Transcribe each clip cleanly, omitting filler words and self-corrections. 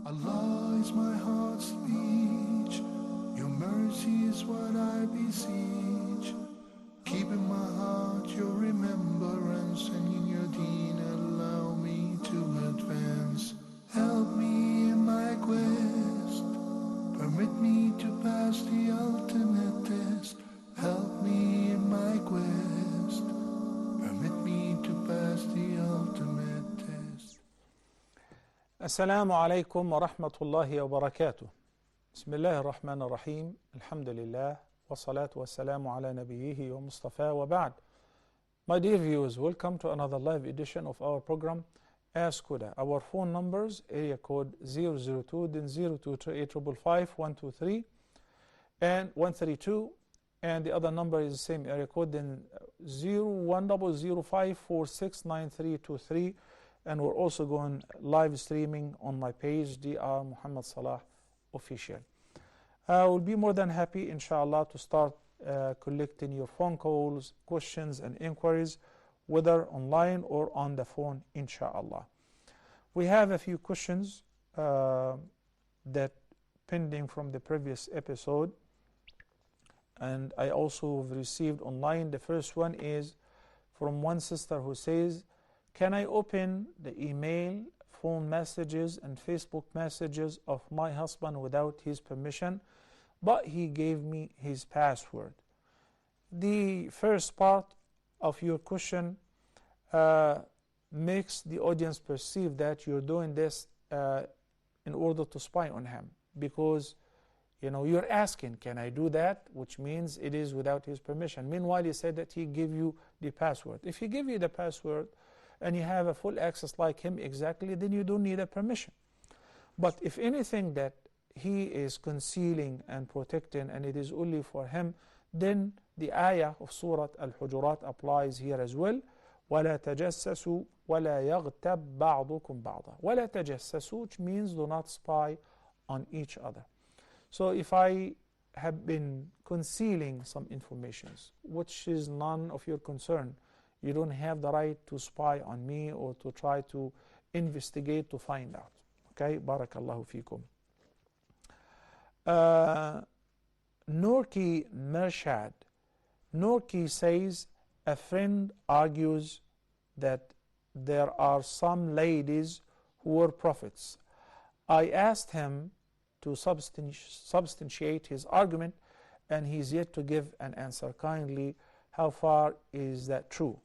Allah is my heart's speech, your mercy is what I beseech. Keep in my heart your remembrance, and in your deen allow me to advance. Help me in my quest, permit me to pass the ultimate test. Help me in my quest, permit me to pass the ultimate test. السلام عليكم ورحمة الله وبركاته. بسم الله الرحمن الرحيم. الحمد لله والصلاة والسلام على نبيه ومصطفى وبعد. My dear viewers, welcome to another live edition of our program Ask Huda. Our phone numbers, area code 002 then 0228555123 and 132, and the other number is the same area code, then 01005469323. And we're also going live streaming on my page, Dr. Muhammad Salah Official. We'll be more than happy, inshallah, to start collecting your phone calls, questions, and inquiries, whether online or on the phone, inshallah. We have a few questions that pending from the previous episode, and I also have received online. The first one is from one sister who says, can I open the email, phone messages, and Facebook messages of my husband without his permission, but he gave me his password? The first part of your question makes the audience perceive that you're doing this in order to spy on him, because you're asking, can I do that? Which means it is without his permission. Meanwhile, he said that he gave you the password. If he gave you the password and you have a full access like him exactly, then you don't need a permission. But if anything that he is concealing and protecting and it is only for him, then the ayah of Surah Al-Hujurat applies here as well. وَلَا تَجَسَّسُوا وَلَا يَغْتَبْ بَعْضُكُمْ بَعْضًا. وَلَا تَجَسَّسُوا, which means do not spy on each other. So if I have been concealing some informations, which is none of your concern, you don't have the right to spy on me or to try to investigate to find out. Okay, barakallahu fikum. Norki Mershad. Norki says, a friend argues that there are some ladies who were prophets. I asked him to substantiate his argument, and he's yet to give an answer. Kindly, how far is that true?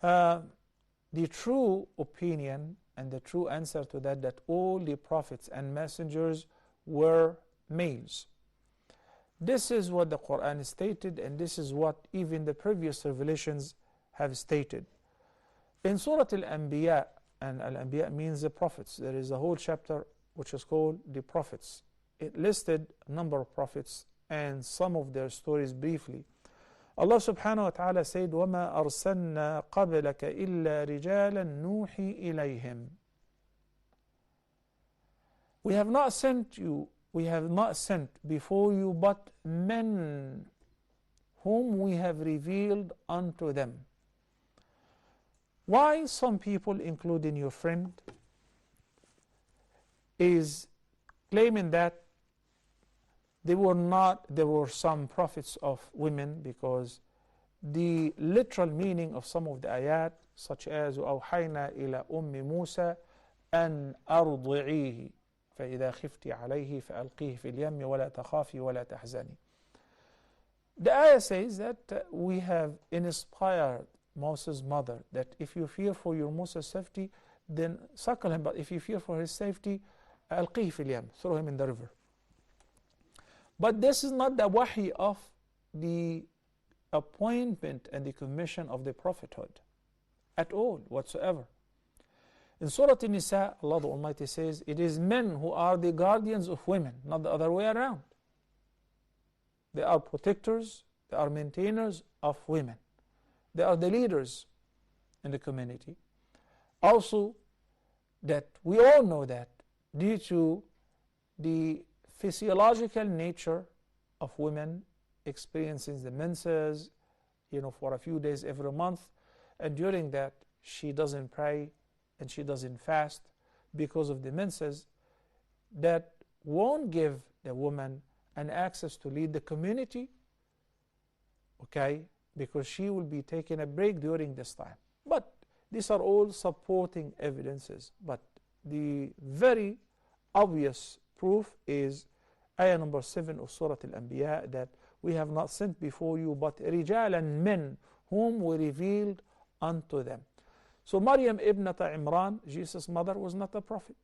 The true opinion and the true answer to that all the prophets and messengers were males. This is what the Quran stated, and this is what even the previous revelations have stated. In Surah Al-Anbiya, and Al-Anbiya means the prophets, there is a whole chapter which is called the prophets. It listed a number of prophets and some of their stories briefly. Allah subhanahu wa ta'ala said, وَمَا أَرْسَلْنَا قَبْلَكَ إِلَّا رِجَالًا نُوحِي إِلَيْهِمْ. We have not sent before you but men whom we have revealed unto them. Why some people, including your friend, is claiming that there were some prophets of women, because the literal meaning of some of the ayat, such as أوحينا إلى أم موسى أن أرضعيه فإذا خفت عليه فألقيه في اليم ولا تخافي ولا تحزني. The ayah says that we have inspired Moses' mother that if you fear for your Moses' safety, then suckle him, but if you fear for his safety, ألقيه في اليم, throw him in the river. But this is not the wahi of the appointment and the commission of the prophethood at all whatsoever. In Surah An-Nisa, Allah the Almighty says, it is men who are the guardians of women, not the other way around. They are protectors, they are maintainers of women. They are the leaders in the community. Also, that we all know that due to the physiological nature of women experiencing the menses, for a few days every month, and during that she doesn't pray and she doesn't fast because of the menses, that won't give the woman an access to lead the community, okay, because she will be taking a break during this time. But these are all supporting evidences. But the very obvious proof is ayah number 7 of Surah Al-Anbiya, that we have not sent before you but rijalan men whom we revealed unto them. So Maryam ibnata Imran, Jesus' mother, was not a prophet.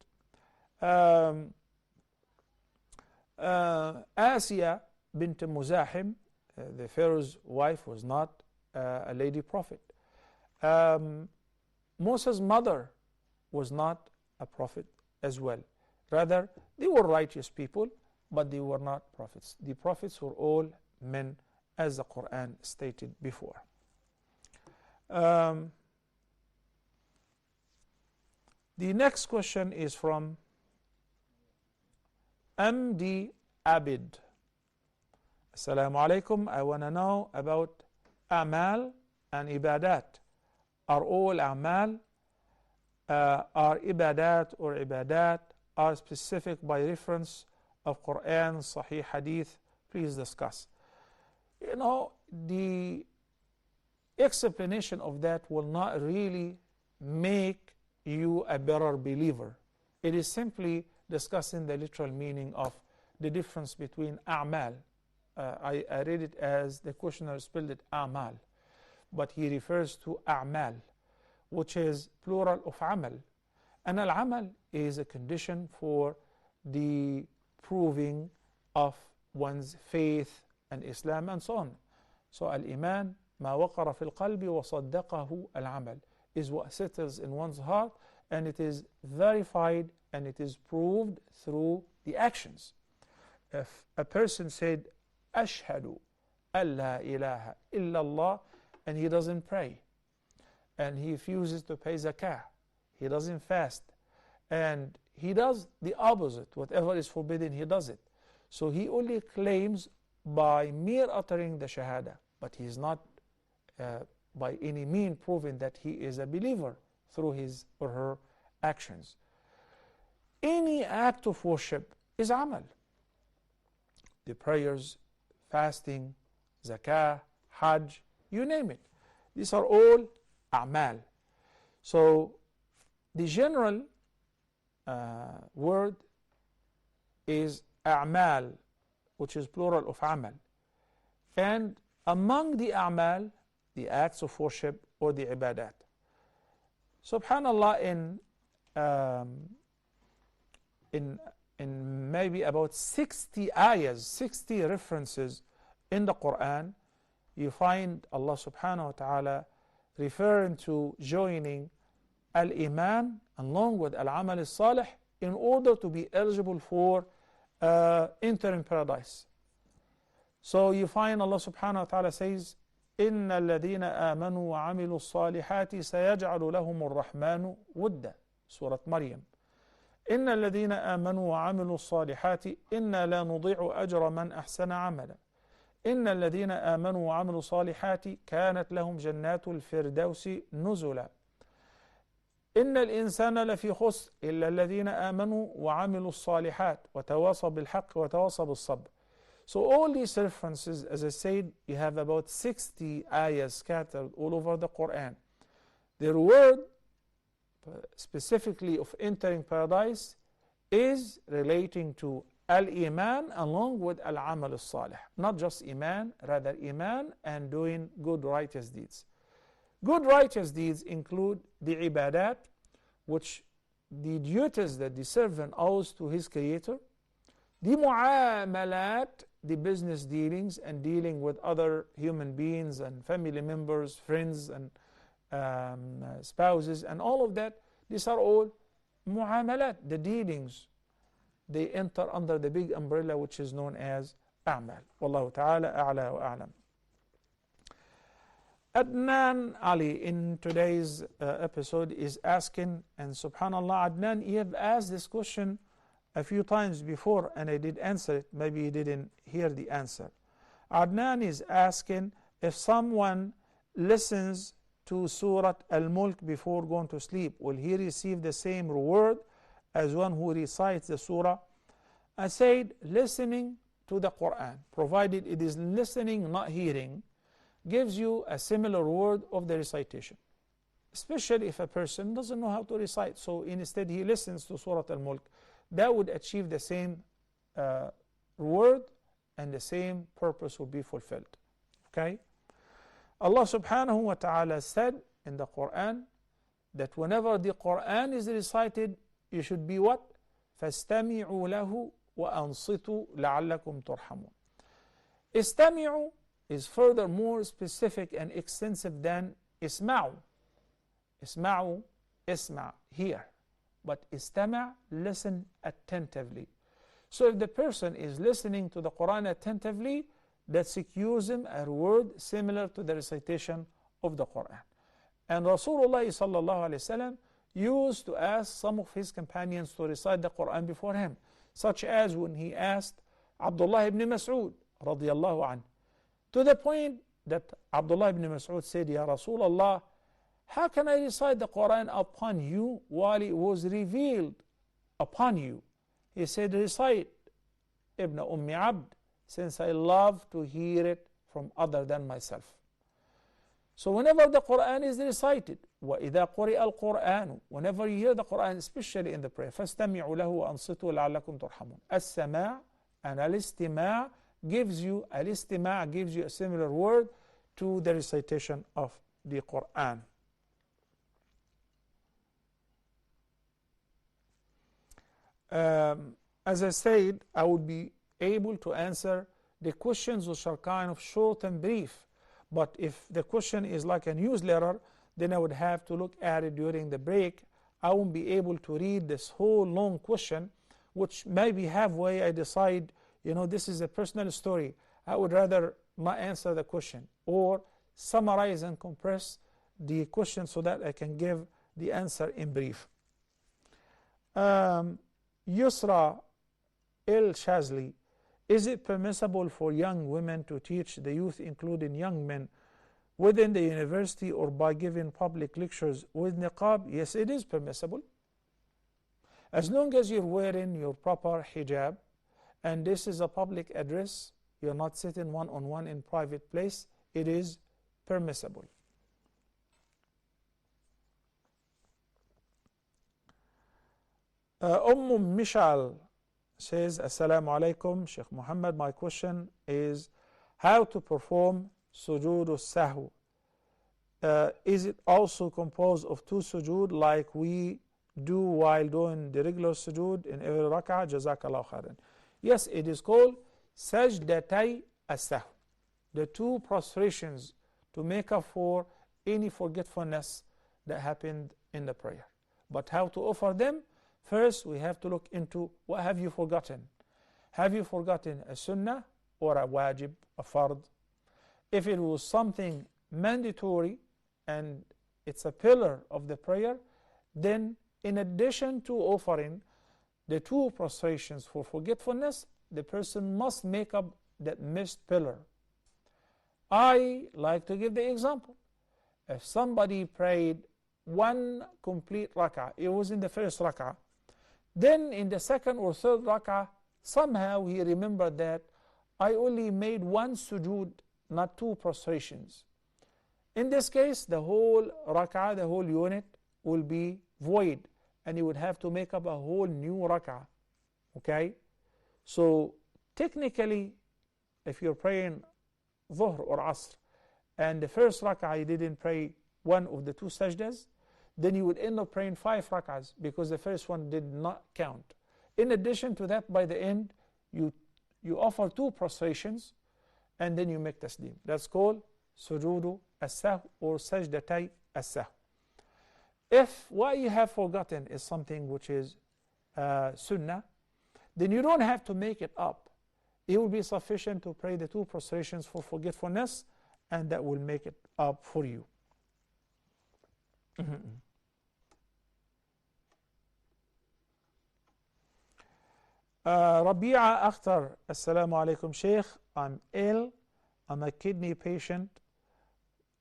Asiya bint Muzahim, the Pharaoh's wife, was not a lady prophet. Moses' mother was not a prophet as well. Rather, they were righteous people, but they were not prophets. The prophets were all men, as the Quran stated before. The next question is from MD Abid. Assalamu alaikum. I want to know about Amal and Ibadat. Are all Amal, are Ibadat or Ibadat, are specific by reference of Quran, Sahih Hadith? Please discuss. You know, the explanation of that will not really make you a better believer. It is simply discussing the literal meaning of the difference between A'mal. I read it as the questioner spelled it Amal, but he refers to A'mal, which is plural of Amal. And Al-Amal is a condition for the proving of one's faith and Islam and so on. So Al-Iman, ما وقر في القلب وصدقه العمل, is what settles in one's heart, and it is verified and it is proved through the actions. If a person said, أشهد أن لا إله إلا الله, and he doesn't pray, and he refuses to pay zakah, he doesn't fast, and he does the opposite, whatever is forbidden, he does it. So he only claims by mere uttering the shahada, but he is not by any means proven that he is a believer through his or her actions. Any act of worship is amal. The prayers, fasting, zakah, hajj, you name it. These are all a'mal. So the general word is a'mal, which is plural of amal. And among the a'mal, the acts of worship or the ibadat. Subhanallah, in maybe about 60 ayahs, 60 references in the Quran, you find Allah subhanahu wa ta'ala referring to joining al-iman along with al-amal al-salih in order to be eligible for entering paradise. So you find Allah subhanahu wa ta'ala says, إن الذين آمنوا وعملوا الصالحات سيجعل لهم الرحمن ودا. سورة مريم. إن الذين آمنوا وعملوا الصالحات إنا لا نضيع أجر من أحسن عملا. إن الذين آمنوا وعملوا الصالحات كانت لهم جنات الفردوس نزلا. إن الإنسان لفي خسر إلا الذين آمنوا وعملوا الصالحات وتواصوا بالحق وتواصوا بالصبر. So all these references, as I said, you have about 60 ayahs scattered all over the Quran. Their word, specifically of entering paradise, is relating to al-iman along with al-amal al-salih. Not just iman, rather iman and doing good righteous deeds. Good righteous deeds include the ibadat, which the duties that the servant owes to his creator, the mu'amalat, the business dealings and dealing with other human beings and family members, friends and spouses and all of that. These are all mu'amalat, the dealings. They enter under the big umbrella which is known as a'mal. Wallahu ta'ala a'la wa a'lam. Adnan Ali in today's episode is asking, and subhanallah, Adnan, you have asked this question a few times before and I did answer it. Maybe you didn't hear the answer. Adnan is asking, if someone listens to Surah Al-Mulk before going to sleep, will he receive the same reward as one who recites the surah I said listening to the Quran, provided it is listening, not hearing, gives you a similar word of the recitation, especially if a person doesn't know how to recite. So instead he listens to Surah Al-Mulk, that would achieve the same word and the same purpose will be fulfilled. Okay? Allah subhanahu wa ta'ala said in the Quran that whenever the Quran is recited, you should be what? فَاسْتَمِعُوا لَهُ وَأَنصِتُوا لَعَلَّكُمْ تُرْحَمُونَ. استمعوا is further more specific and extensive than اسمعوا. اسمعوا, اسمع, hear. But استمع, listen attentively. So if the person is listening to the Quran attentively, that secures him a word similar to the recitation of the Quran. And Rasulullah sallallahu alaihi wasallam used to ask some of his companions to recite the Quran before him, such as when he asked Abdullah ibn Mas'ud radiyallahu anh, to the point that Abdullah ibn Mas'ud said, Ya Rasulullah, how can I recite the Quran upon you while it was revealed upon you? He said, recite Ibn Abd, since I love to hear it from other than myself. So whenever the Quran is recited, وَإِذَا قُرِئَ الْقُرْآنُ, whenever you hear the Quran, especially in the prayer, فَاسْتَمِعُوا لَهُ وَأَنصِتُوا لَعَلَّكُمْ تُرْحَمُونَ. السَّمَاع and al-istima' gives you a similar word to the recitation of the Quran. As I said, I would be able to answer the questions which are kind of short and brief. But if the question is like a newsletter, then I would have to look at it during the break. I won't be able to read this whole long question, which maybe halfway I decide, this is a personal story. I would rather not answer the question or summarize and compress the question so that I can give the answer in brief. Yusra El Shazli, is it permissible for young women to teach the youth, including young men, within the university or by giving public lectures with niqab? Yes, it is permissible. As long as you're wearing your proper hijab and this is a public address, you're not sitting one-on-one in private place, it is permissible. Mishal says, Assalamu alaikum, Sheikh Muhammad. My question is how to perform sujood al-sahw. Is it also composed of two sujood like we do while doing the regular sujood in every rak'ah? Jazakallah khairan. Yes, it is called sajdatay as-sahw, the two prostrations to make up for any forgetfulness that happened in the prayer. But how to offer them? First, we have to look into what have you forgotten. Have you forgotten a sunnah or a wajib, a fard? If it was something mandatory and it's a pillar of the prayer, then in addition to offering the two prostrations for forgetfulness, the person must make up that missed pillar. I like to give the example. If somebody prayed one complete rak'ah, it was in the first rak'ah, then in the second or third rak'ah, somehow he remembered that I only made one sujood, not two prostrations. In this case, the whole rak'ah, the whole unit will be void, and he would have to make up a whole new rak'ah. Okay? So technically, if you're praying Dhuhr or Asr, and the first rak'ah you didn't pray one of the two sajdas, then you would end up praying 5 rak'ahs because the first one did not count. In addition to that, by the end, you offer two prostrations and then you make taslim. That's called sujudu as-sahw or sajdatay as-sahw. If what you have forgotten is something which is sunnah, then you don't have to make it up. It will be sufficient to pray the two prostrations for forgetfulness, and that will make it up for you. Rabi'a Akhtar, Assalamu alaikum, Sheikh. I'm ill. I'm a kidney patient.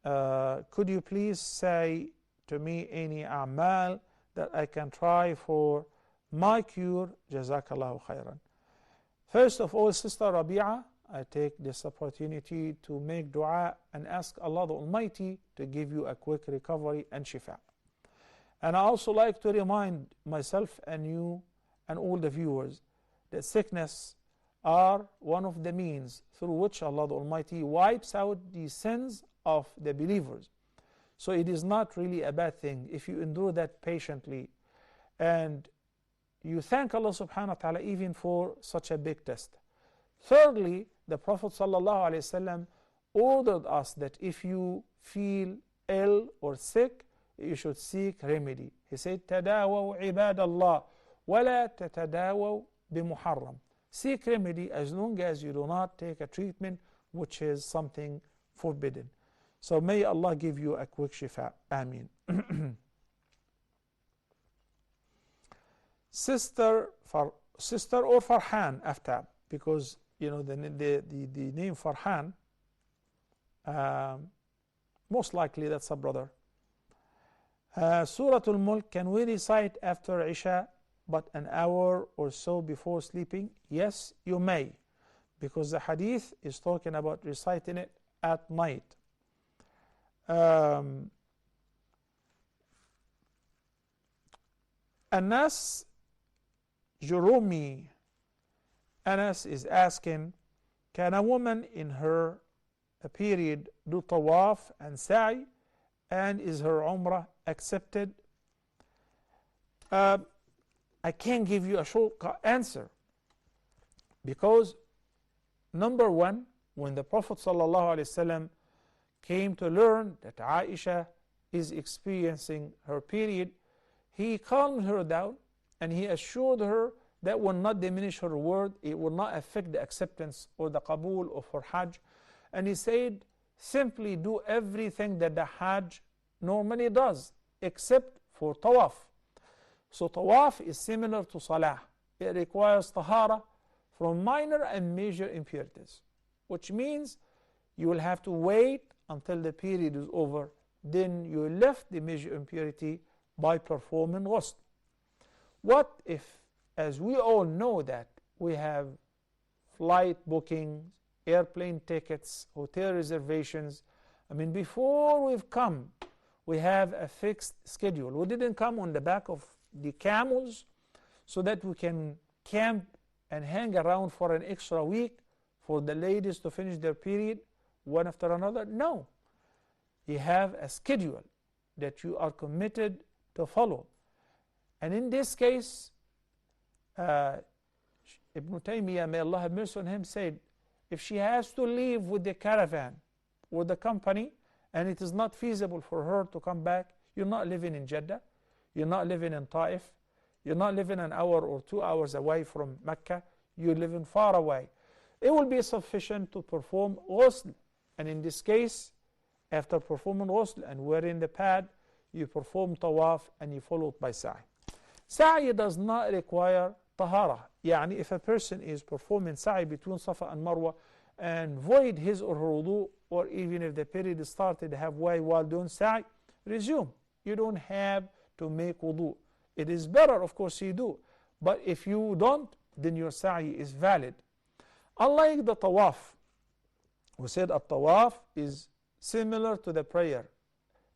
Could you please say to me any a'mal that I can try for my cure? Jazakallahu khairan. First of all, Sister Rabi'a, I take this opportunity to make dua and ask Allah the Almighty to give you a quick recovery and shifa. And I also like to remind myself and you and all the viewers that sickness are one of the means through which Allah the Almighty wipes out the sins of the believers. So it is not really a bad thing if you endure that patiently and you thank Allah subhanahu wa ta'ala even for such a big test. Thirdly, the Prophet sallallahu alaihi wasallam ordered us that if you feel ill or sick, you should seek remedy. He said, تَدَاوَوْا عِبَادَ اللَّهِ وَلَا تَتَدَاوَوْا بِمُحَرَّمٍ. Seek remedy as long as you do not take a treatment which is something forbidden. So may Allah give you a quick shifa. Ameen. Sister or Farhan after, because you know the name Farhan, most likely that's a brother. Surah Al-Mulk, can we recite after Isha but an hour or so before sleeping? Yes, you may, because the hadith is talking about reciting it at night. Anas Jurumi, Anas is asking, can a woman in her period do tawaf and sa'i, and is her umrah accepted? I can't give you a short answer, because number one, when the Prophet ﷺ came to learn that Aisha is experiencing her period, he calmed her down and he assured her that will not diminish her word, it will not affect the acceptance or the qabul of her Hajj. And he said, simply do everything that the Hajj normally does, except for tawaf. So tawaf is similar to salah. It requires tahara from minor and major impurities, which means you will have to wait until the period is over. Then you left the major impurity by performing ghusl. What if, as we all know that we have flight bookings, airplane tickets, hotel reservations, I mean, before we've come, we have a fixed schedule. We didn't come on the back of the camels so that we can camp and hang around for an extra week for the ladies to finish their period one after another. No. You have a schedule that you are committed to follow. And in this case, Ibn Taymiyyah, may Allah have mercy on him, said, if she has to leave with the caravan, with the company, and it is not feasible for her to come back, you're not living in Jeddah, you're not living in Taif, you're not living an hour or 2 hours away from Mecca, you're living far away. It will be sufficient to perform ghusl. And in this case, after performing ghusl and wearing the pad, you perform tawaf and you follow it by sa'i. Sa'i does not require tahara. Yani if a person is performing sa'i between Safa and Marwa and void his or her wudu, or even if the period started halfway while doing sa'i, resume. You don't have to make wudu. It is better, of course, you do. But if you don't, then your sa'i is valid. Unlike the tawaf, we said a tawaf is similar to the prayer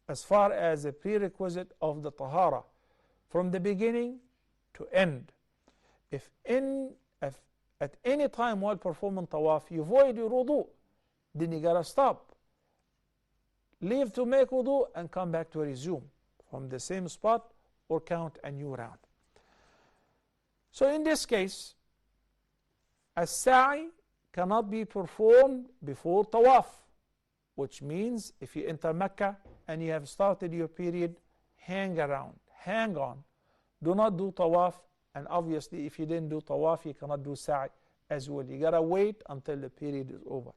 as far as a prerequisite of the tahara from the beginning to end. If at any time while performing tawaf you void your wudu, then you gotta stop, leave to make wudu, and come back to resume from the same spot or count a new round. So in this case, a sa'i cannot be performed before tawaf, which means if you enter Mecca and you have started your period, hang around, hang on. Do not do tawaf, and obviously if you didn't do tawaf, you cannot do sa'i as well. You gotta wait until the period is over.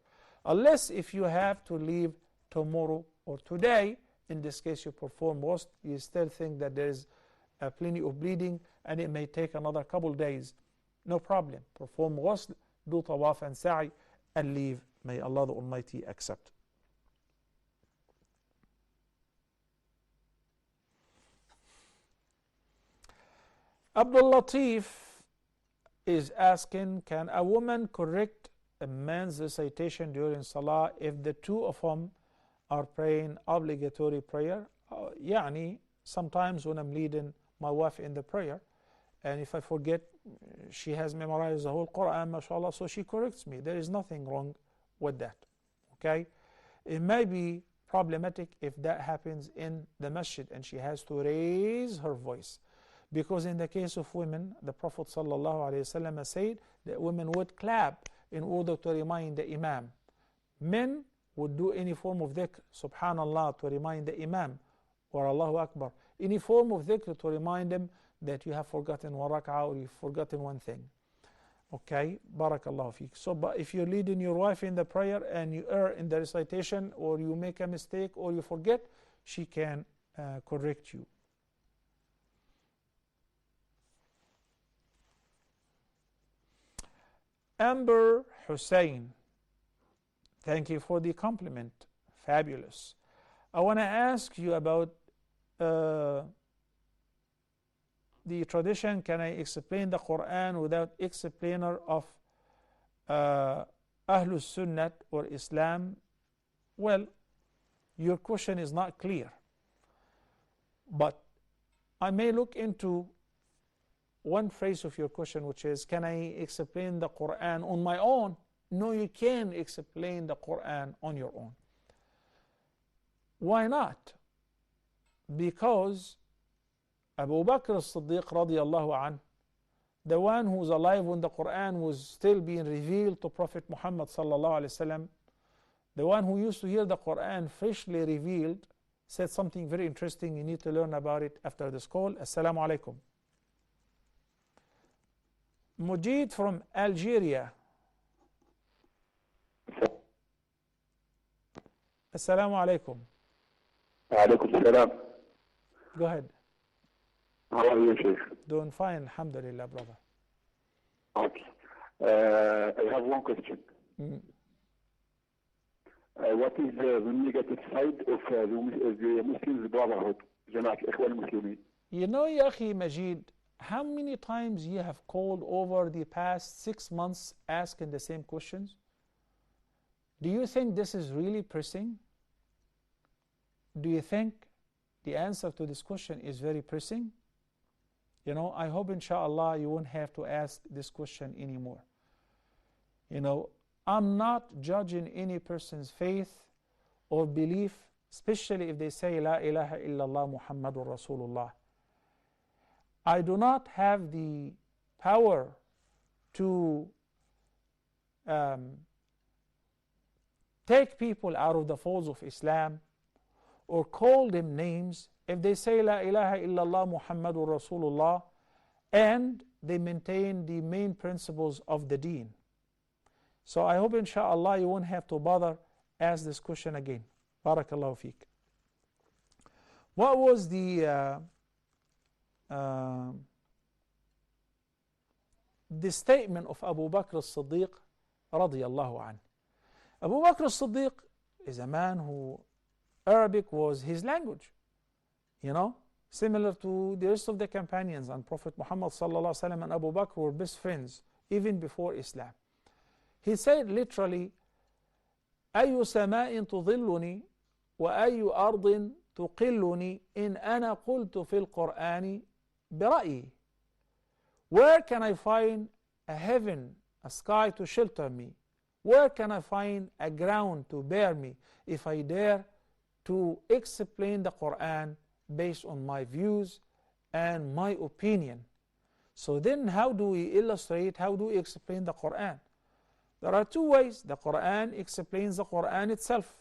Unless if you have to leave tomorrow or today, in this case you perform ghusl, you still think that there is plenty of bleeding and it may take another couple days. No problem. Perform ghusl, do tawaf and sa'i, and leave. May Allah the Almighty accept. Abdul Latif is asking, can a woman correct a man's recitation during Salah if the two of them are praying obligatory prayer? يعني sometimes when I'm leading my wife in the prayer, and if I forget, she has memorized the whole Quran, mashallah, so she corrects me. There is nothing wrong with that. Okay? It may be problematic if that happens in the masjid and she has to raise her voice. Because in the case of women, the Prophet ﷺ said that women would clap in order to remind the Imam. Men would do any form of dhikr, subhanallah, to remind the Imam, or Allahu Akbar, any form of dhikr to remind them that you have forgotten one rak'ah or you've forgotten one thing. Okay, barakallahu feek. So, but if you're leading your wife in the prayer and you err in the recitation, or you make a mistake, or you forget, she can correct you. Amber Hussein, thank you for the compliment. Fabulous. I want to ask you about the tradition. Can I explain the Quran without explainer of Ahlus Sunnah or Islam? Well, your question is not clear, but I may look into one phrase of your question, which is, can I explain the Quran on my own? No, you can explain the Quran on your own. Why not? Because Abu Bakr as-Siddiq radiallahu anh, the one who was alive when the Quran was still being revealed to Prophet Muhammad sallallahu alaihi wasallam, the one who used to hear the Quran freshly revealed, said something very interesting. You need to learn about it after this call. Assalamu alaikum. Mujid from Algeria. Assalamu alaikum. Alaikum salam. Go ahead. How are you, Sheikh? Doing fine, alhamdulillah, brother. Okay. I have one question. What is the negative side of the Muslims brotherhood, Jamaat Ikhwan Muslimin? You know, Ya Akhi Majid, how many times you have called over the past 6 months asking the same questions? Do you think this is really pressing? Do you think the answer to this question is very pressing? You know, I hope inshallah you won't have to ask this question anymore. You know, I'm not judging any person's faith or belief, especially if they say La ilaha illallah Muhammadur Rasulullah. I do not have the power to take people out of the folds of Islam or call them names if they say La ilaha illallah Muhammadur Rasulullah and they maintain the main principles of the deen. So I hope inshallah you won't have to bother ask this question again. Barakallahu feek. What was the statement of Abu Bakr as-Siddiq radiyallahu anh? Abu Bakr as-Siddiq is a man who Arabic was his language, you know, similar to the rest of the companions, and Prophet Muhammad sallallahu alaihi wasallam and Abu Bakr were best friends even before Islam. He said literally, أي سماء تظلني وأي أرض تقلني إن أنا قلت في القرآن برأيي. Where can I find a heaven, a sky to shelter me? Where can I find a ground to bear me if I dare to explain the Quran based on my views and my opinion? So then how do we illustrate, how do we explain the Quran? There are two ways. The Quran explains the Quran itself.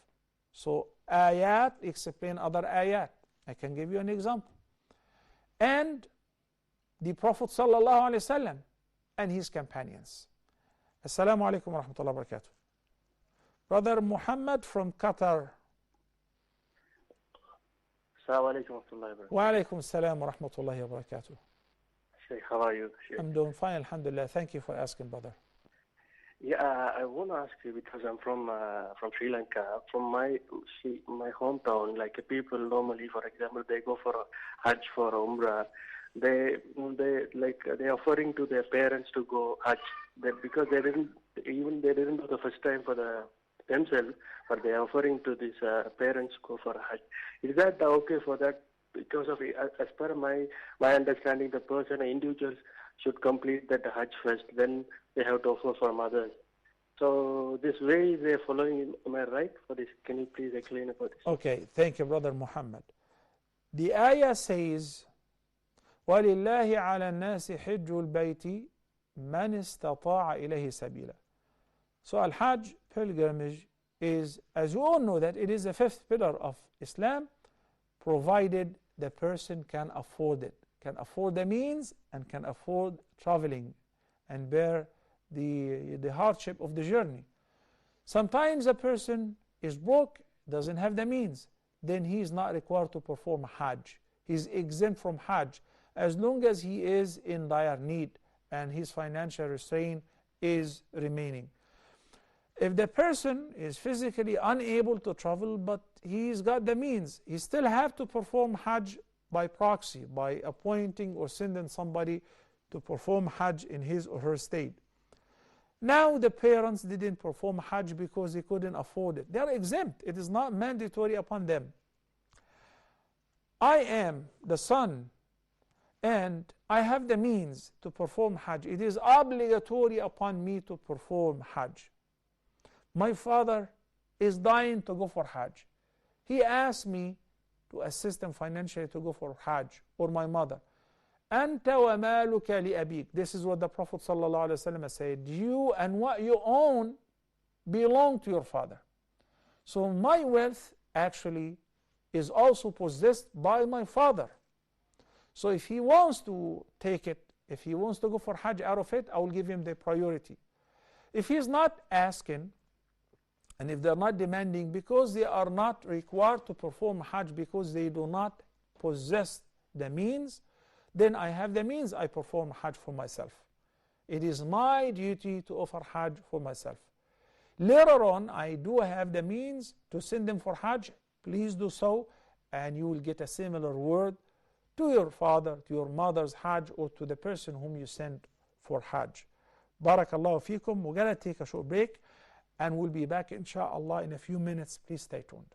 So ayat explain other ayat. I can give you an example. And the Prophet sallallahu alaihi wasallam and his companions. Assalamu alaikum wa rahmatullahi wa barakatuh. Brother Muhammad from Qatar. Assalamu alaikum wa rahmatullahi wa barakatuh. Wa alaikum assalam wa rahmatullahi wa barakatuh. Sheikh, how are you? Sheikh? I'm doing fine, alhamdulillah. Thank you for asking, brother. Yeah, I want to ask you because I'm from Sri Lanka. From my hometown, like people normally, for example, they go for a Hajj for Umrah. they offering to their parents to go Hajj. That because they didn't do the first time for themselves, but they are offering to these parents go for Hajj. Is that okay for that? Because of as per my understanding, the person, individuals should complete that Hajj first, then they have to offer for others. So this way they are following. Am I right for this? Can you please explain about this? Okay, thank you, Brother Muhammad. The ayah says, وَلِلَّهِ عَلَى النَّاسِ حِجُّ الْبَيْتِ مَنِ اسْتَطَاعَ إِلَيْهِ سَبِيلًا. So Al-Hajj, pilgrimage, is, as you all know, that it is the fifth pillar of Islam, provided the person can afford it, can afford the means, and can afford traveling and bear the hardship of the journey. Sometimes a person is broke, doesn't have the means, then he is not required to perform Hajj. He is exempt from Hajj as long as he is in dire need and his financial restraint is remaining. If the person is physically unable to travel but he's got the means, he still have to perform Hajj by proxy, by appointing or sending somebody to perform Hajj in his or her state. Now the parents didn't perform Hajj because they couldn't afford it. They are exempt. It is not mandatory upon them. I am the son and I have the means to perform Hajj. It is obligatory upon me to perform Hajj. My father is dying to go for Hajj. He asked me to assist him financially to go for Hajj, or my mother. أَنْتَ وَمَالُكَ لِأَبِيكَ. This is what the Prophet ﷺ said. You and what you own belong to your father. So my wealth actually is also possessed by my father. So if he wants to take it, if he wants to go for Hajj out of it, I will give him the priority. If he's not asking, and if they're not demanding, because they are not required to perform Hajj because they do not possess the means, then I have the means, I perform Hajj for myself. It is my duty to offer Hajj for myself. Later on, I do have the means to send them for Hajj. Please do so, and you will get a similar word to your father, to your mother's Hajj, or to the person whom you send for Hajj. Barakallahu feekum. We're going to take a short break, and we'll be back inshallah in a few minutes. Please stay tuned.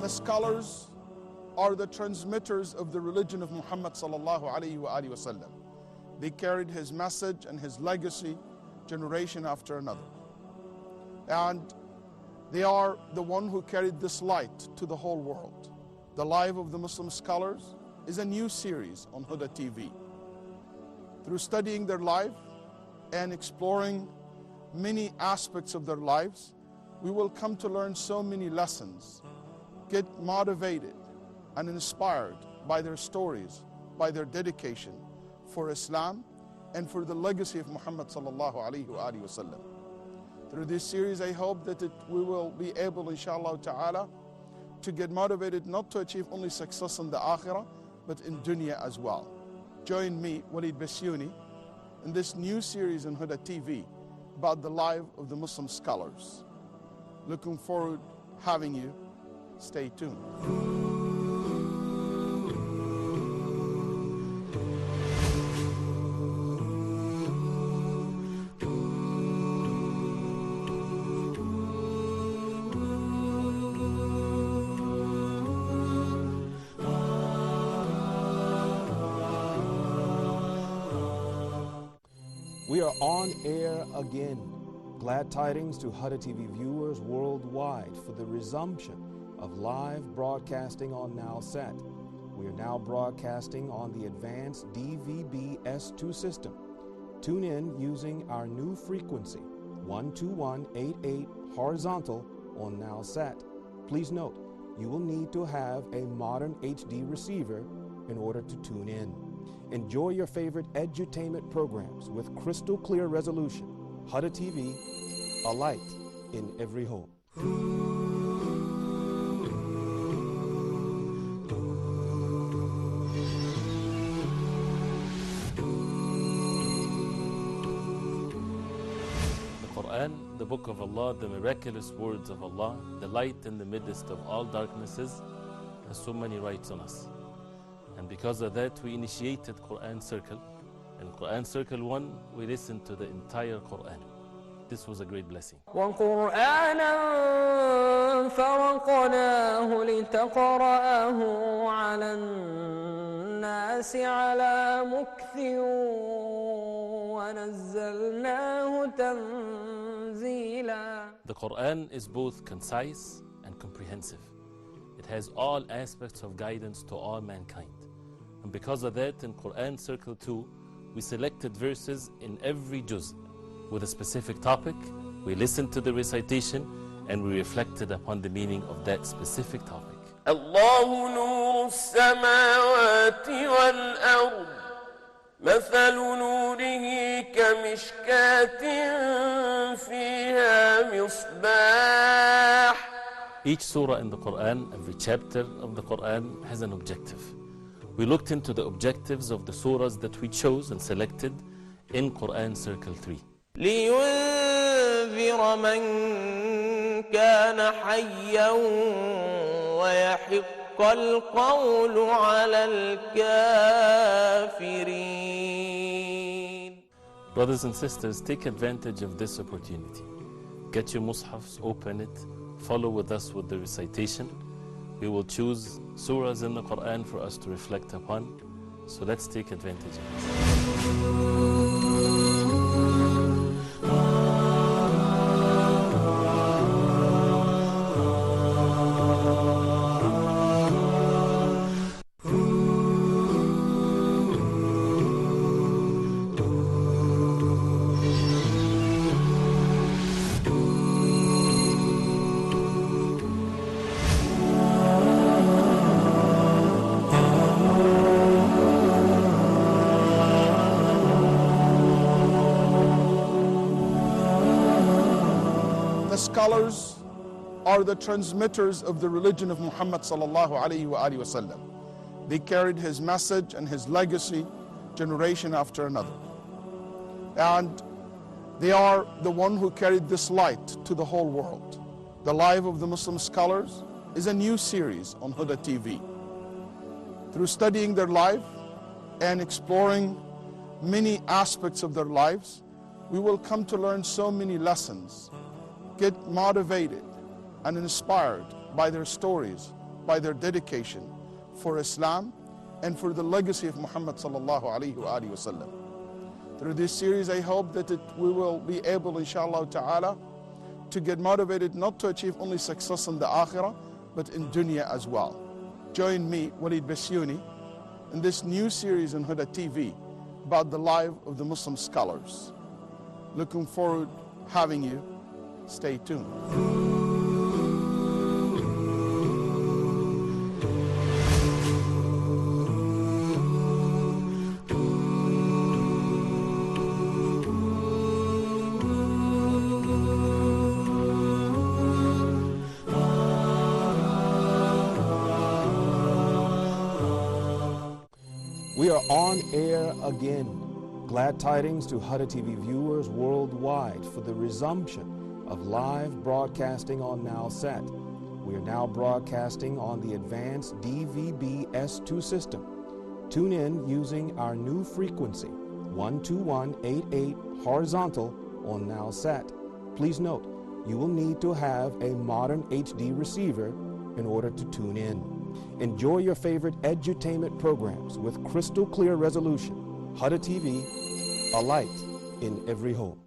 Scholars are the transmitters of the religion of Muhammad sallallahu alaihi wasallam. They carried his message and his legacy generation after another. And they are the one who carried this light to the whole world. The Life of the Muslim Scholars is a new series on Huda TV. Through studying their life and exploring many aspects of their lives, we will come to learn so many lessons, get motivated and inspired by their stories, by their dedication for Islam and for the legacy of Muhammad sallallahu alaihi wasallam. Through this series, I hope that we will be able, inshallah ta'ala, to get motivated not to achieve only success in the akhirah, but in dunya as well. Join me, Walid Basyouni, in this new series on Huda TV about the life of the Muslim scholars. Looking forward having you. Stay tuned. We are on air again. Glad tidings to Huda TV viewers worldwide for the resumption of live broadcasting on NowSat. We are now broadcasting on the advanced DVB-S2 system. Tune in using our new frequency, 12188 horizontal on NowSat. Please note, you will need to have a modern HD receiver in order to tune in. Enjoy your favorite edutainment programs with crystal clear resolution. Huda TV, a light in every home. Quran, the book of Allah, the miraculous words of Allah, the light in the midst of all darknesses, has so many rights on us. And because of that, we initiated Quran Circle. In Quran Circle 1, we listened to the entire Quran. This was a great blessing. وقرآنا فرقناه لتقرأه على الناس على مكث ونزلناه تنزيلا. The Quran is both concise and comprehensive. It has all aspects of guidance to all mankind. And because of that, in Quran Circle 2, we selected verses in every juz with a specific topic. We listened to the recitation and we reflected upon the meaning of that specific topic. الله نور السماوات والأرض مثل نوره كمشكاة فيها مصباح. Each surah in the Quran, every chapter of the Quran has an objective. We looked into the objectives of the surahs that we chose and selected in Quran Circle 3. لينذر من كان حيا ويحق القول على الكافرين. Brothers and sisters, take advantage of this opportunity. Get your mushafs, open it, follow with us with the recitation. We will choose surahs in the Quran for us to reflect upon. So let's take advantage of this. Scholars are the transmitters of the religion of Muhammad sallallahu alaihi wasallam. They carried his message and his legacy generation after another. And they are the one who carried this light to the whole world. The Life of the Muslim Scholars is a new series on Huda TV. Through studying their life and exploring many aspects of their lives, we will come to learn so many lessons, get motivated and inspired by their stories, by their dedication for Islam and for the legacy of Muhammad sallallahu alaihi wasallam. Through this series, I hope that we will be able, inshallah ta'ala, to get motivated not to achieve only success in the akhirah, but in dunya as well. Join me, Walid Basyouni, in this new series on Huda TV about the life of the Muslim scholars. Looking forward having you. Stay tuned. We are on air again. Glad tidings to Huda TV viewers worldwide for the resumption of live broadcasting on NowSat. We are now broadcasting on the advanced DVB S2 system. Tune in using our new frequency, 12188 horizontal on NowSat. Please note, you will need to have a modern HD receiver in order to tune in. Enjoy your favorite edutainment programs with crystal clear resolution. Huda TV, a light in every home.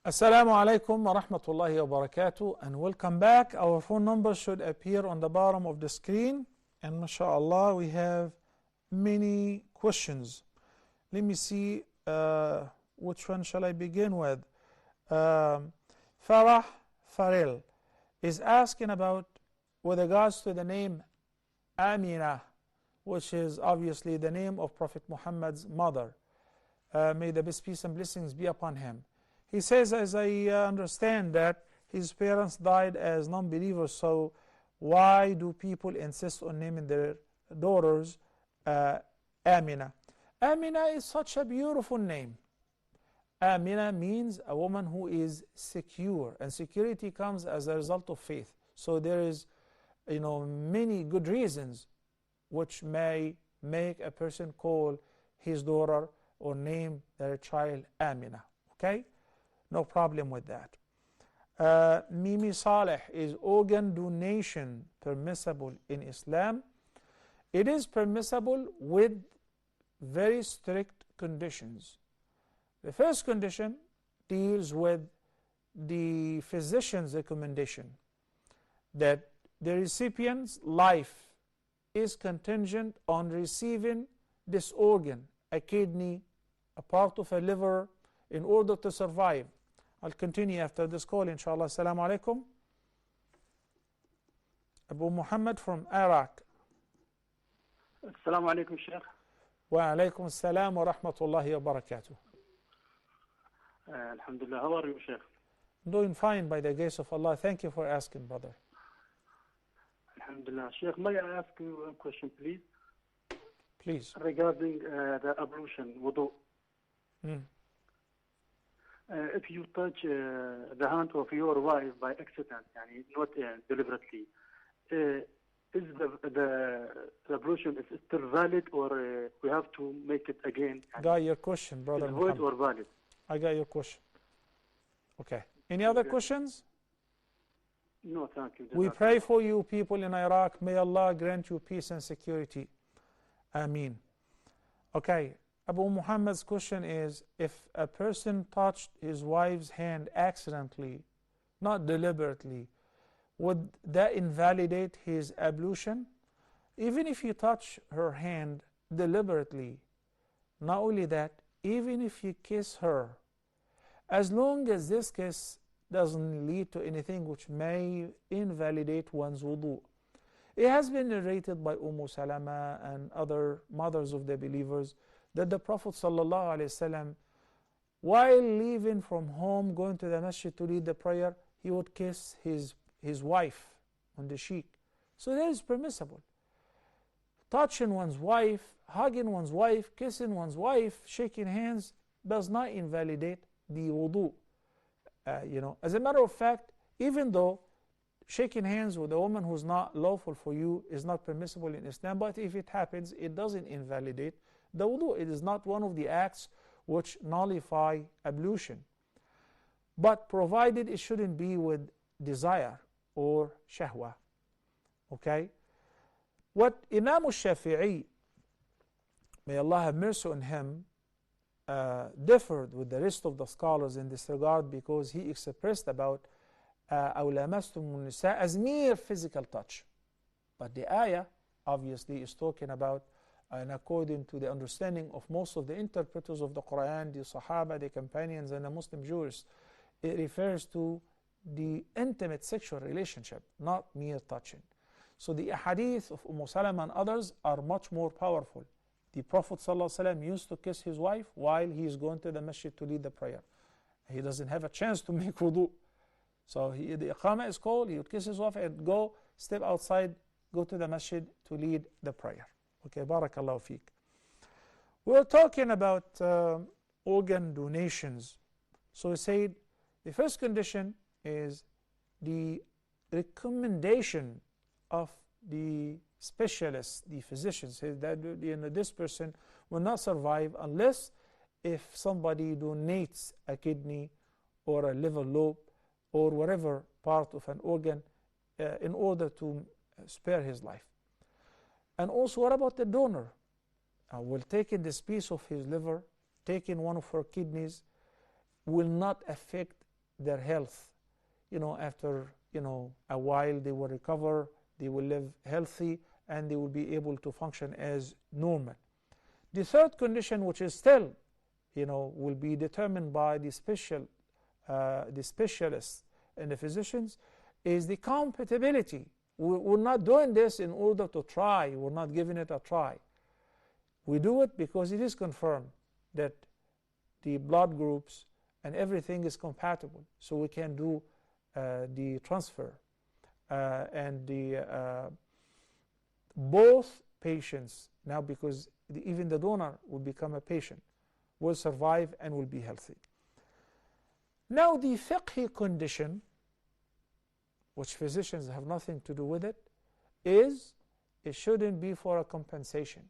Assalamu alaikum wa rahmatullahi wa barakatuh, and welcome back. Our phone number should appear on the bottom of the screen, And mashallah, we have many questions. Let me see which one shall I begin with. Farah Faril is asking about, with regards to the name Amina, which is obviously the name of Prophet Muhammad's mother. May the best peace and blessings be upon him. He says, as I understand that his parents died as non-believers, so why do people insist on naming their daughters Amina? Amina is such a beautiful name. Amina means a woman who is secure, and security comes as a result of faith. So there is, many good reasons which may make a person call his daughter or name their child Amina. Okay? No problem with that. Mimi Saleh, is organ donation permissible in Islam? It is permissible with very strict conditions. The first condition deals with the physician's recommendation that the recipient's life is contingent on receiving this organ, a kidney, a part of a liver, in order to survive. I'll continue after this call, inshallah. Assalamu alaikum. Abu Muhammad from Iraq. Assalamu alaikum, Sheikh. Wa alaikum assalam wa rahmatullahi wa barakatuh. Alhamdulillah. How are you, Sheikh? I'm doing fine by the grace of Allah. Thank you for asking, brother. Alhamdulillah. Sheikh, may I ask you a question, please? Please. Regarding the ablution, wudu. If you touch the hand of your wife by accident, not deliberately, is the ablution is still valid, or we have to make it again? Got your question, brother. Is void or valid? I got your question. Okay. Any other questions? No, thank you. We pray for you people in Iraq. May Allah grant you peace and security. Ameen. Okay. Abu Muhammad's question is, if a person touched his wife's hand accidentally, not deliberately, would that invalidate his ablution? Even if you touch her hand deliberately, not only that, even if you kiss her, as long as this kiss doesn't lead to anything which may invalidate one's wudu. It has been narrated by Salama and other mothers of the believers that the Prophet ﷺ, while leaving from home, going to the masjid to lead the prayer, he would kiss his wife on the cheek. So that is permissible. Touching one's wife, hugging one's wife, kissing one's wife, shaking hands does not invalidate the wudu. As a matter of fact, even though shaking hands with a woman who's not lawful for you is not permissible in Islam, but if it happens, it doesn't invalidate the wudu. It is not one of the acts which nullify ablution. But provided it shouldn't be with desire or shahwa. Okay? What Imam al-Shafi'i, may Allah have mercy on him, differed with the rest of the scholars in this regard, because he expressed about أَوْ لَمَسْتُمُ النِّسَاءَ as mere physical touch. But the ayah obviously is talking about, and according to the understanding of most of the interpreters of the Quran, the Sahaba, the companions, and the Muslim jurists, it refers to the intimate sexual relationship, not mere touching. So the ahadith of Salama and others are much more powerful. The Prophet ﷺ used to kiss his wife while he is going to the masjid to lead the prayer. He doesn't have a chance to make wudu. So the iqamah is called, he would kiss his wife and go, step outside, go to the masjid to lead the prayer. Okay, barakallahu feek. We're talking about organ donations. So he said the first condition is the recommendation of the specialists, the physicians, say that this person will not survive unless if somebody donates a kidney or a liver lobe or whatever part of an organ in order to spare his life. And also, what about the donor? Will taking this piece of his liver, taking one of her kidneys, will not affect their health. After a while they will recover, they will live healthy, and they will be able to function as normal. The third condition, which is still, will be determined by the specialists and the physicians, is the compatibility. We're not doing this in order to try. We're not giving it a try. We do it because it is confirmed that the blood groups and everything is compatible, so we can do the transfer, and both patients now, because even the donor will become a patient, will survive and will be healthy. Now the fiqhi condition, which physicians have nothing to do with it, is it shouldn't be for a compensation.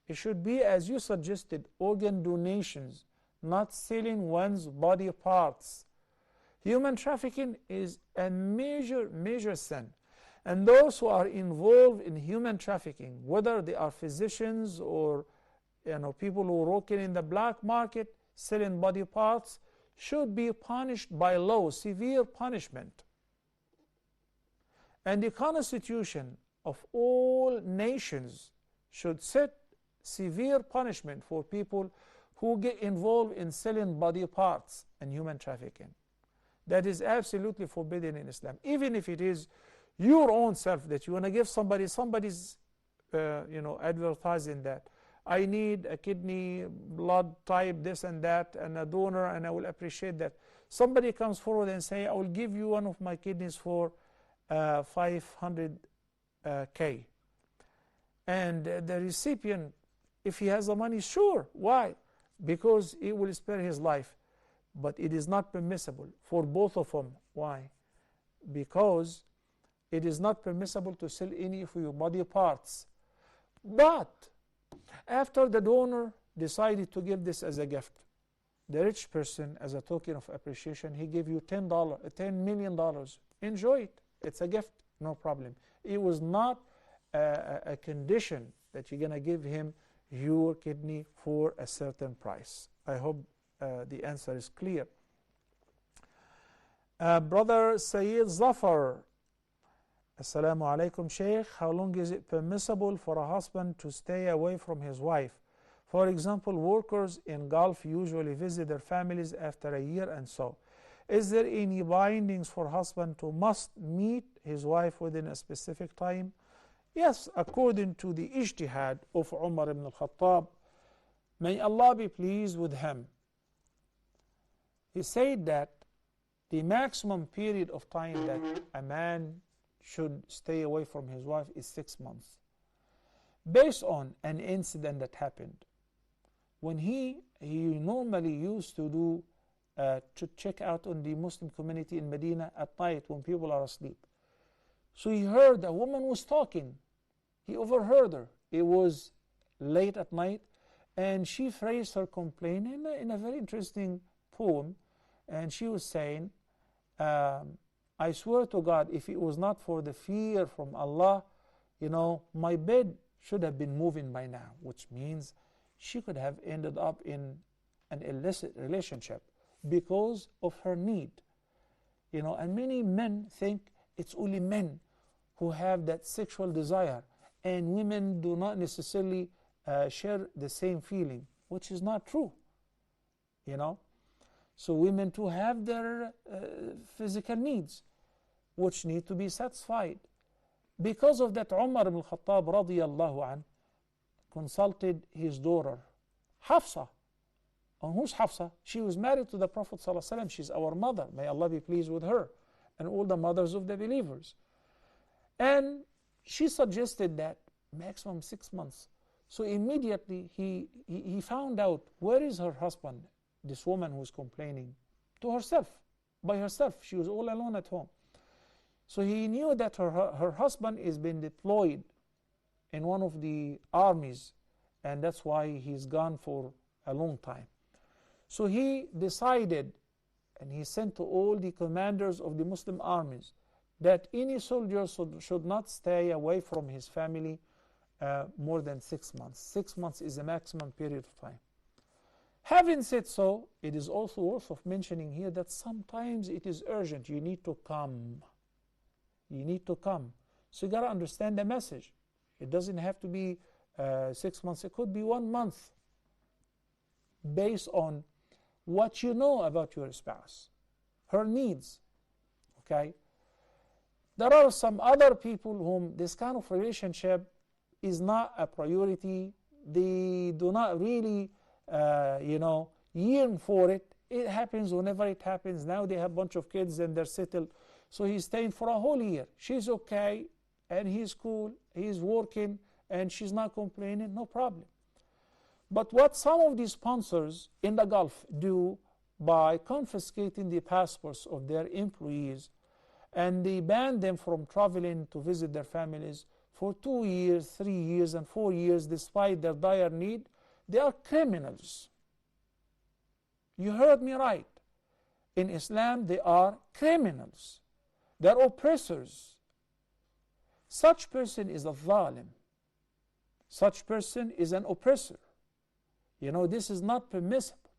It should be, as you suggested, organ donations, not selling one's body parts. Human trafficking is a major sin. And those who are involved in human trafficking, whether they are physicians or people who are working in the black market selling body parts, should be punished by law, severe punishment. And the Constitution of all nations should set severe punishment for people who get involved in selling body parts and human trafficking. That is absolutely forbidden in Islam. Even if it is your own self that you want to give somebody's advertising that I need a kidney, blood type, this and that, and a donor, and I will appreciate that. Somebody comes forward and say, I will give you one of my kidneys for 500K. And the recipient, if he has the money, sure. Why? Because it will spare his life. But it is not permissible for both of them. Why? Because it is not permissible to sell any of your body parts. But after the donor decided to give this as a gift, the rich person, as a token of appreciation, he gave you $10 million. Enjoy it. It's a gift, no problem. It was not a condition that you're going to give him your kidney for a certain price. I hope the answer is clear. Brother Sayyid Zafar, Assalamu alaikum, Sheikh. How long is it permissible for a husband to stay away from his wife? For example, workers in Gulf usually visit their families after a year and so. Is there any bindings for husband to must meet his wife within a specific time? Yes, according to the ijtihad of Umar ibn al-Khattab, may Allah be pleased with him. He said that the maximum period of time that a man should stay away from his wife is 6 months. Based on an incident that happened, when he normally used to do to check out on the Muslim community in Medina at night when people are asleep. So he heard a woman was talking. He overheard her. It was late at night, and she phrased her complaint in a very interesting poem. And she was saying, I swear to God, if it was not for the fear from Allah, my bed should have been moving by now, which means she could have ended up in an illicit relationship because of her need. And many men think it's only men who have that sexual desire, and women do not necessarily share the same feeling, which is not true. So women too have their physical needs, which need to be satisfied. Because of that, Umar ibn Khattab radiyallahu an consulted his daughter, Hafsa. And who's Hafsa? She was married to the Prophet ﷺ. She's our mother. May Allah be pleased with her and all the mothers of the believers. And she suggested that maximum 6 months. So immediately he found out where is her husband, this woman who was complaining, to herself, by herself. She was all alone at home. So he knew that her husband is being deployed in one of the armies, and that's why he's gone for a long time. So he decided, and he sent to all the commanders of the Muslim armies, that any soldier should not stay away from his family more than 6 months. 6 months is the maximum period of time. Having said so, it is also worth of mentioning here that sometimes it is urgent. You need to come. You need to come. So you got to understand the message. It doesn't have to be 6 months. It could be 1 month, based on what you know about your spouse, her needs. Okay? There are some other people whom this kind of relationship is not a priority. They do not really, yearn for it. It happens whenever it happens. Now they have a bunch of kids and they're settled. So he's staying for a whole year. She's okay, and he's cool, he's working, and she's not complaining, no problem. But what some of these sponsors in the Gulf do by confiscating the passports of their employees, and they ban them from traveling to visit their families for 2 years, 3 years, and 4 years, despite their dire need, they are criminals. You heard me right. In Islam, they are criminals. They are oppressors. Such person is a zalim. Such person is an oppressor. This is not permissible.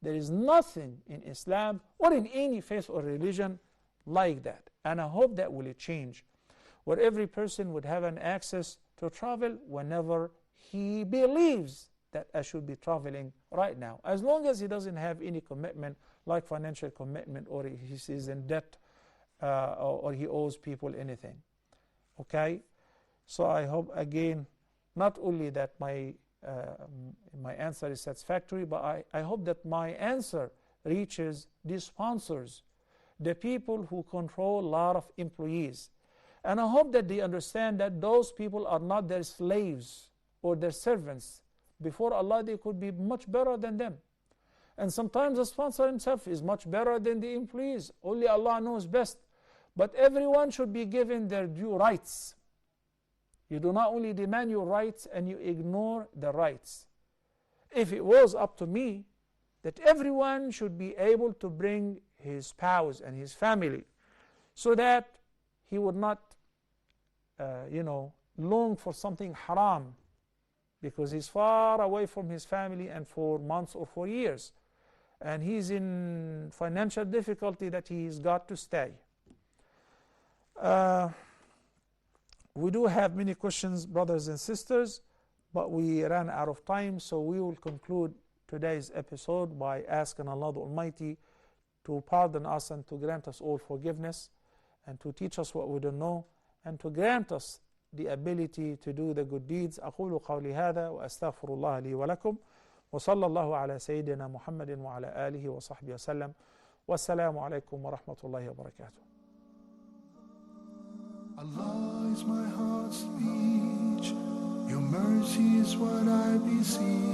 There is nothing in Islam or in any faith or religion like that. And I hope that will change, where every person would have an access to travel whenever he believes that I should be traveling right now, as long as he doesn't have any commitment, like financial commitment, or he is in debt, or he owes people anything. Okay? So I hope, again, not only that my answer is satisfactory, but I hope that my answer reaches the sponsors, the people who control a lot of employees. And I hope that they understand that those people are not their slaves or their servants. Before Allah, they could be much better than them. And sometimes the sponsor himself is much better than the employees. Only Allah knows best. But everyone should be given their due rights. You do not only demand your rights and you ignore the rights. If it was up to me, that everyone should be able to bring his spouse and his family, so that he would not, long for something haram, because he's far away from his family and for months or for years, and he's in financial difficulty that he's got to stay. We do have many questions, brothers and sisters, but we ran out of time, so we will conclude today's episode by asking Allah the Almighty to pardon us and to grant us all forgiveness, and to teach us what we don't know, and to grant us the ability to do the good deeds. أقول قولي هذا وأستغفر الله لي ولكم وصلى الله على سيدنا محمد وعلى آله وصحبه وسلم والسلام عليكم ورحمة الله وبركاته. Allah is my heart's speech. Your mercy is what I beseech.